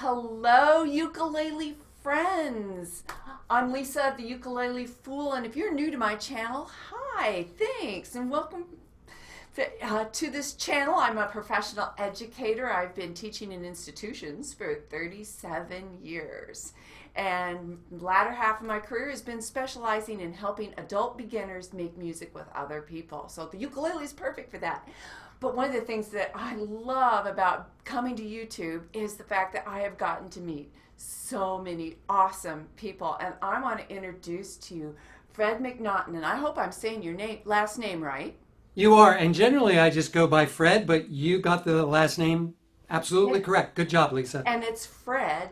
Hello, ukulele friends. I'm Lisa, the Ukulele Fool, and if you're new to my channel, hi, thanks, and welcome to this channel. I'm a professional educator. I've been teaching in institutions for 37 years, and the latter half of my career has been specializing in helping adult beginners make music with other people. So the ukulele is perfect for that. But one of the things that I love about coming to YouTube is the fact that I have gotten to meet so many awesome people. And I want to introduce to you Fred McNaughton. And I hope I'm saying your last name right. You are, and generally I just go by Fred, but you got the last name absolutely correct. Good job, Lisa. And it's Fred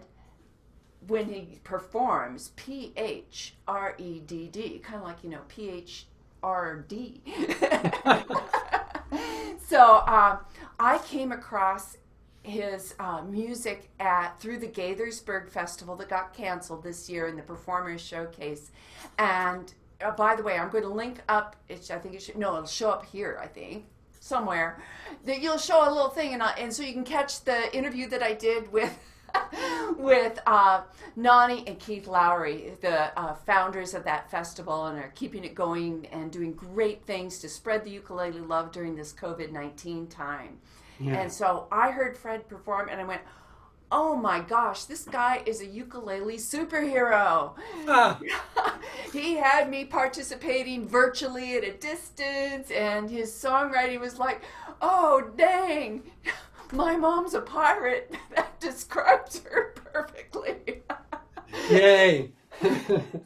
when he performs, Phredd, kind of like, PHRD. So I came across his music through the Gaithersburg Festival that got canceled this year in the Performers Showcase. And by the way, I'm going to link up, it'll show up here, I think, somewhere. You'll show a little thing, and so you can catch the interview that I did with with Nani and Keith Lowry, the founders of that festival, and are keeping it going and doing great things to spread the ukulele love during this COVID-19 time. Yeah. And so I heard Fred perform, and I went, oh my gosh, this guy is a ukulele superhero. He had me participating virtually at a distance, and his songwriting was like, oh dang, my mom's a pirate. That describes her perfectly. Yay.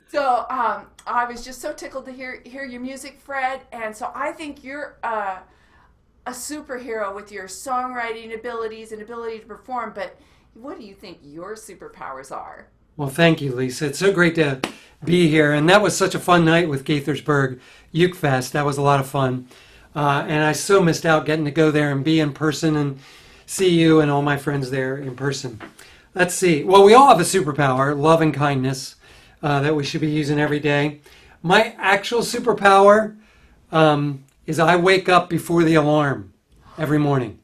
So I was just so tickled to hear your music, Fred. And so I think you're a superhero with your songwriting abilities and ability to perform. But what do you think your superpowers are? Well, thank you, Lisa. It's so great to be here. And that was such a fun night with Gaithersburg Uke Fest. That was a lot of fun. And I so missed out getting to go there and be in person and see you and all my friends there in person. Let's see. Well, we all have a superpower, love and kindness, that we should be using every day. My actual superpower is I wake up before the alarm every morning.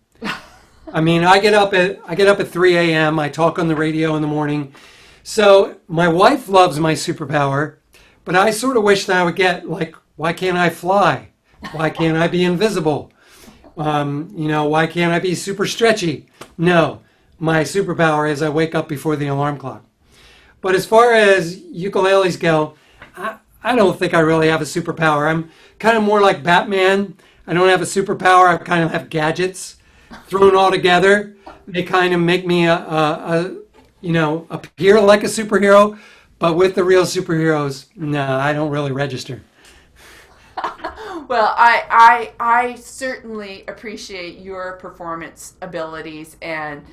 I mean, I get up at 3 a.m. I talk on the radio in the morning. So my wife loves my superpower, but I sort of wish that I would get, like, why can't I fly? Why can't I be invisible? Why can't I be super stretchy? No, my superpower is I wake up before the alarm clock. But as far as ukuleles go, I don't think I really have a superpower. I'm kind of more like Batman. I don't have a superpower. I kind of have gadgets thrown all together. They kind of make me appear like a superhero, but with the real superheroes, no, I don't really register. Well, I certainly appreciate your performance abilities and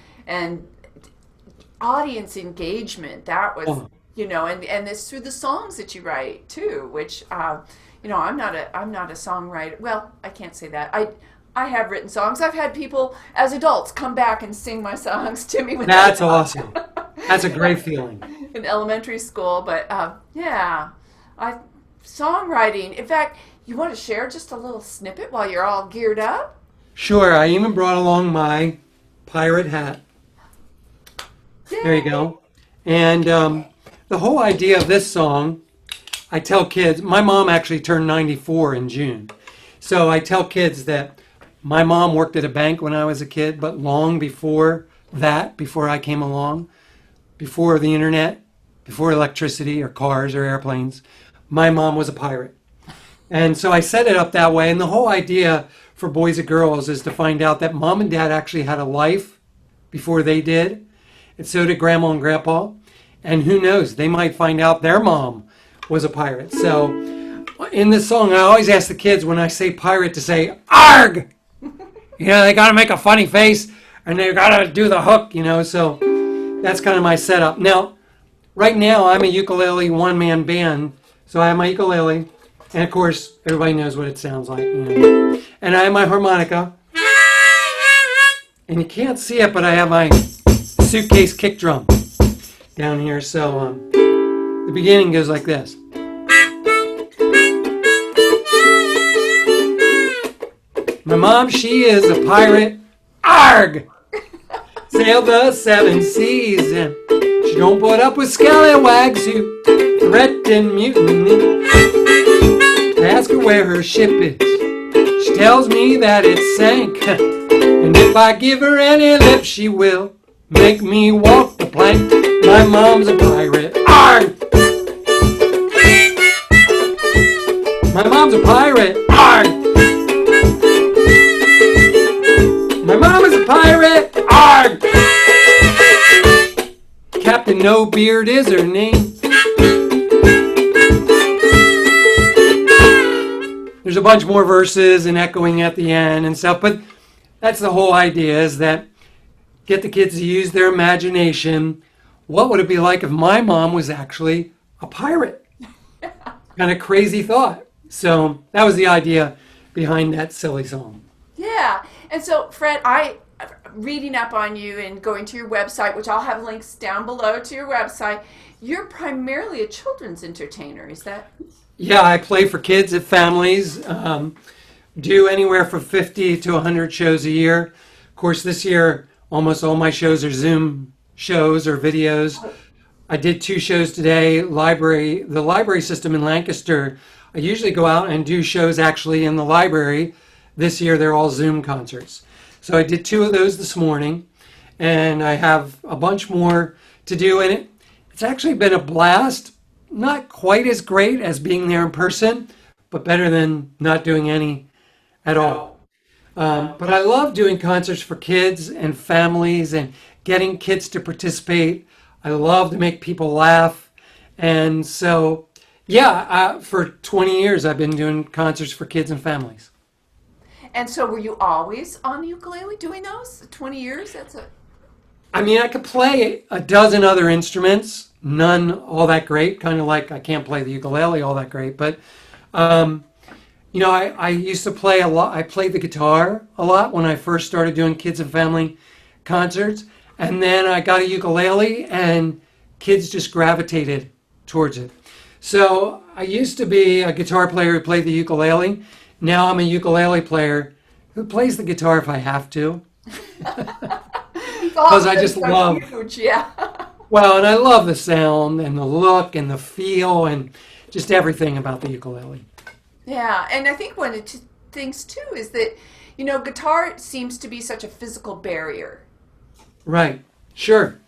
audience engagement. That was, and this through the songs that you write too, which I'm not a songwriter. Well, I can't say that. I have written songs. I've had people as adults come back and sing my songs to me. That's awesome. That's a great feeling. In elementary school, but songwriting. In fact, you want to share just a little snippet while you're all geared up? Sure. I even brought along my pirate hat. Yay. There you go. And the whole idea of this song, I tell kids, my mom actually turned 94 in June. So I tell kids that my mom worked at a bank when I was a kid, but long before that, before I came along, before the internet, before electricity or cars or airplanes, my mom was a pirate. And so I set it up that way. And the whole idea for boys and girls is to find out that mom and dad actually had a life before they did. And so did grandma and grandpa. And who knows, they might find out their mom was a pirate. So in this song, I always ask the kids when I say pirate to say, "Arg!" They got to make a funny face and they got to do the hook, So that's kind of my setup. Now, right now, I'm a ukulele one-man band. So I have my ukulele. And of course, everybody knows what it sounds like. And I have my harmonica. And you can't see it, but I have my suitcase kick drum down here. So the beginning goes like this. My mom, she is a pirate. Arg! sailed the 7 seas, and she don't put up with scallywags who threaten mutiny. I ask her where her ship is. She tells me that it sank, and if I give her any lip, she will make me walk the plank. My mom's a pirate. Arr! My mom's a pirate. Arr! My mom is a pirate. Arr! Captain No Beard is her name. There's a bunch more verses and echoing at the end and stuff, but that's the whole idea, is that get the kids to use their imagination. What would it be like if my mom was actually a pirate? Kind of crazy thought. So that was the idea behind that silly song. Yeah. And so, Fred, reading up on you and going to your website, which I'll have links down below to your website, you're primarily a children's entertainer, is that? Yeah, I play for kids at families, do anywhere from 50 to 100 shows a year. Of course, this year, almost all my shows are Zoom shows or videos. I did 2 shows today. The library system in Lancaster, I usually go out and do shows actually in the library. This year, they're all Zoom concerts. So I did 2 of those this morning, and I have a bunch more to do. And it's actually been a blast. Not quite as great as being there in person, but better than not doing any at all. But I love doing concerts for kids and families and getting kids to participate. I love to make people laugh. And so, yeah, for 20 years I've been doing concerts for kids and families. And so were you always on the ukulele doing those? 20 years? I mean, I could play a dozen other instruments, none all that great, kind of like I can't play the ukulele all that great. But, you know, I used to play a lot. I played the guitar a lot when I first started doing kids and family concerts. And then I got a ukulele and kids just gravitated towards it. So I used to be a guitar player who played the ukulele. Now I'm a ukulele player who plays the guitar if I have to. Because I just love, huge, yeah. well, and I love the sound and the look and the feel and just everything about the ukulele. Yeah, and I think one of the things too is that, you know, guitar seems to be such a physical barrier. Right, sure.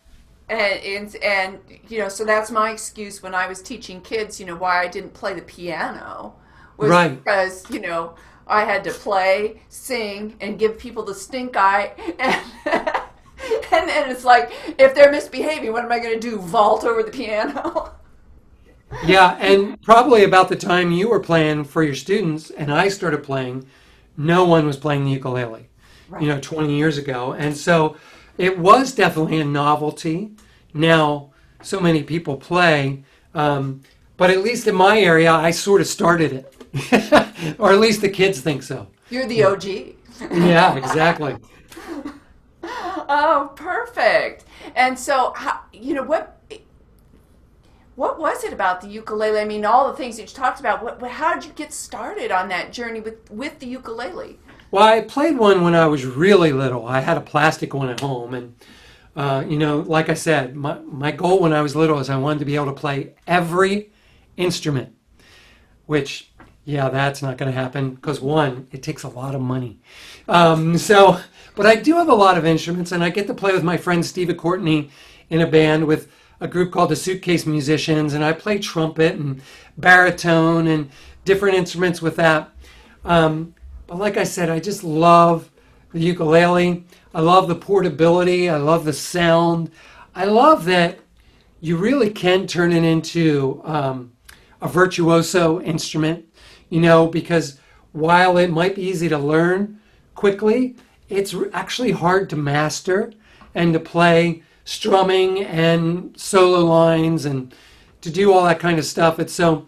And you know, so that's my excuse when I was teaching kids, you know, why I didn't play the piano was Right. because, you know, I had to play, sing, and give people the stink eye, and then it's like, if they're misbehaving, what am I going to do? Vault over the piano? Yeah, and probably about the time you were playing for your students and I started playing, no one was playing the ukulele, Right. you know, 20 years ago. And so it was definitely a novelty. Now, so many people play, but at least in my area, I sort of started it. Or at least the kids think so. You're the OG. Yeah, exactly. Oh, perfect. And so, you know, what was it about the ukulele? I mean, all the things that you talked about. How did you get started on that journey with the ukulele? Well, I played one when I was really little. I had a plastic one at home. And, you know, like I said, my goal when I was little is I wanted to be able to play every instrument, which, yeah, that's not going to happen because, one, it takes a lot of money. But I do have a lot of instruments, and I get to play with my friend Steve Courtney in a band with a group called the Suitcase Musicians, and I play trumpet and baritone and different instruments with that. But like I said, I just love the ukulele. I love the portability. I love the sound. I love that you really can turn it into a virtuoso instrument, you know, because while it might be easy to learn quickly, it's actually hard to master and to play strumming and solo lines and to do all that kind of stuff. It's so,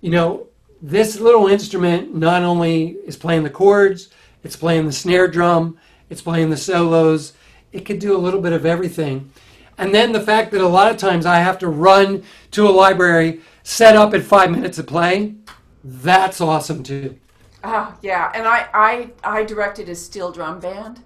you know, this little instrument not only is playing the chords, it's playing the snare drum, it's playing the solos. It could do a little bit of everything. And then the fact that a lot of times I have to run to a library, set up at 5 minutes of playing, that's awesome too. Oh, yeah. And I directed a steel drum band.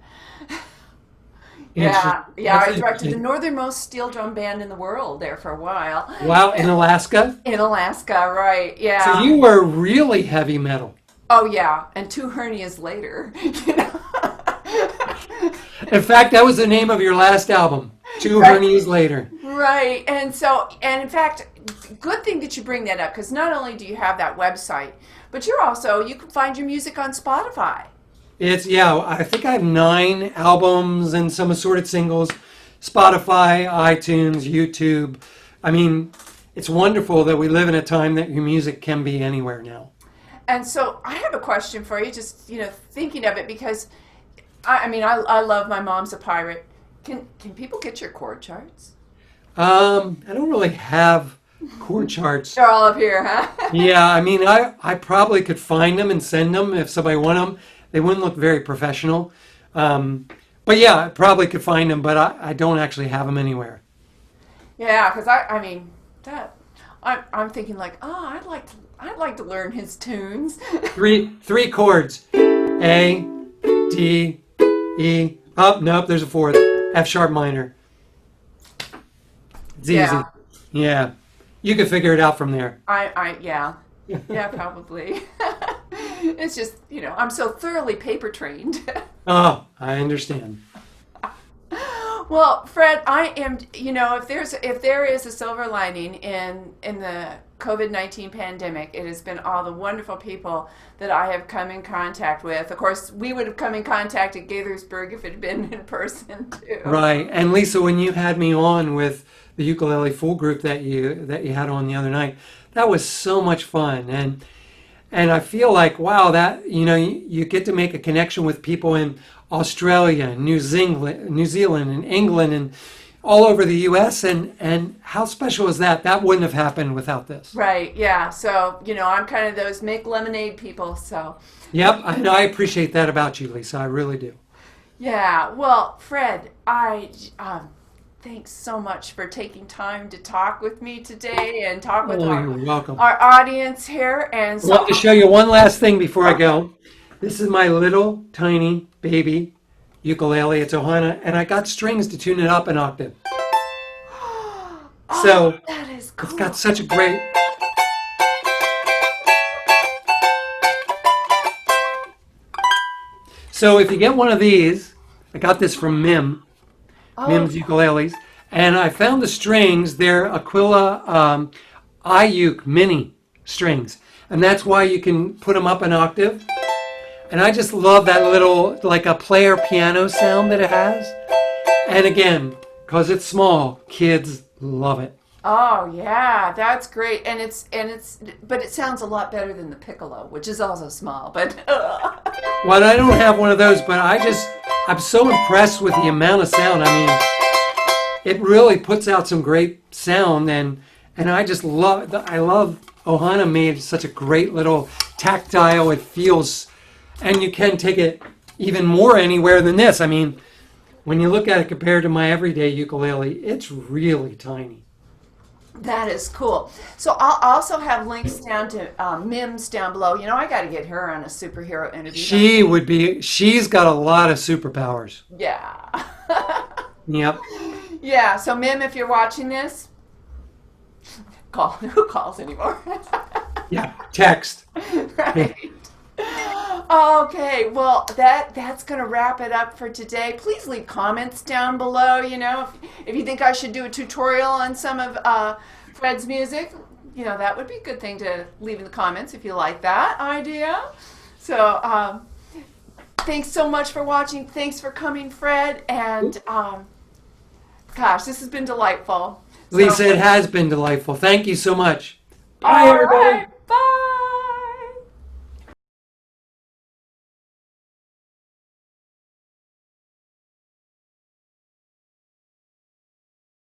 Yeah, yeah. That's I directed the interesting. northernmost steel drum band in the world there for a while. Wow, in Alaska? In Alaska, right? So Yeah. you were really heavy metal. Oh, yeah. And two hernias later, you know. In fact, that was the name of your last album, Two Right. Hernias Later. Right. And in fact, good thing that you bring that up because not only do you have that website, but you can find your music on Spotify. It's, yeah, I think I have 9 albums and some assorted singles. Spotify, iTunes, YouTube. I mean, it's wonderful that we live in a time that your music can be anywhere now. And so I have a question for you, just, thinking of it because I love My Mom's a Pirate. Can people get your chord charts? I don't really have chord charts. They're all up here, huh? Yeah, I mean, I probably could find them and send them if somebody wanted them. They wouldn't look very professional. But yeah, I probably could find them, but I don't actually have them anywhere. Yeah, because I'm thinking like, oh, I'd like to learn his tunes. Three chords. A, D, E. Oh, nope, there's a fourth. F sharp minor. It's easy. Yeah, Yeah. You could figure it out from there. yeah, yeah, probably. It's just, I'm so thoroughly paper trained. Oh, I understand. Well, Fred, I am. If there is a silver lining in the COVID-19 pandemic, it has been all the wonderful people that I have come in contact with. Of course, we would have come in contact at Gaithersburg if it had been in person too. Right. And Lisa, when you had me on with the ukulele full group that you had on the other night, that was so much fun. And I feel like, wow, that you get to make a connection with people in Australia, New Zealand, and England, and all over the U.S. And how special is that? That wouldn't have happened without this. Right. Yeah. So I'm kind of those make lemonade people. So. Yep, I appreciate that about you, Lisa. I really do. Yeah. Well, Fred, thanks so much for taking time to talk with me today and talk with Oh, our, you're welcome. our audience here. And I want so, to show you one last thing before I go. This is my little tiny baby ukulele. It's Ohana, and I got strings to tune it up an octave. So that is it's cool. got such a great. So if you get one of these, I got this from Mim's ukuleles, and I found the strings. They're Aquila iUke mini strings, and that's why you can put them up an octave. And I just love that little, like a player piano sound that it has. And again, because it's small, kids love it. Oh yeah, that's great. But it sounds a lot better than the piccolo, which is also small. But Well, I don't have one of those, but I'm so impressed with the amount of sound. I mean, it really puts out some great sound, and I just I love Ohana made such a great little tactile. It feels, and you can take it even more anywhere than this. I mean, when you look at it compared to my everyday ukulele, it's really tiny. that is cool. So I'll also have links down to Mims down below. I got to get her on a superhero interview. She's got a lot of superpowers. Yeah. Yep. Yeah. So Mim, if you're watching this, call. Who calls anymore? Yeah. Text. Right. Okay, well that's gonna wrap it up for today. Please leave comments down below. If you think I should do a tutorial on some of Fred's music, that would be a good thing to leave in the comments if you like that idea. So thanks so much for watching. Thanks for coming, Fred. And gosh, this has been delightful. Lisa, it has been delightful. Thank you so much. Bye, All everybody. right.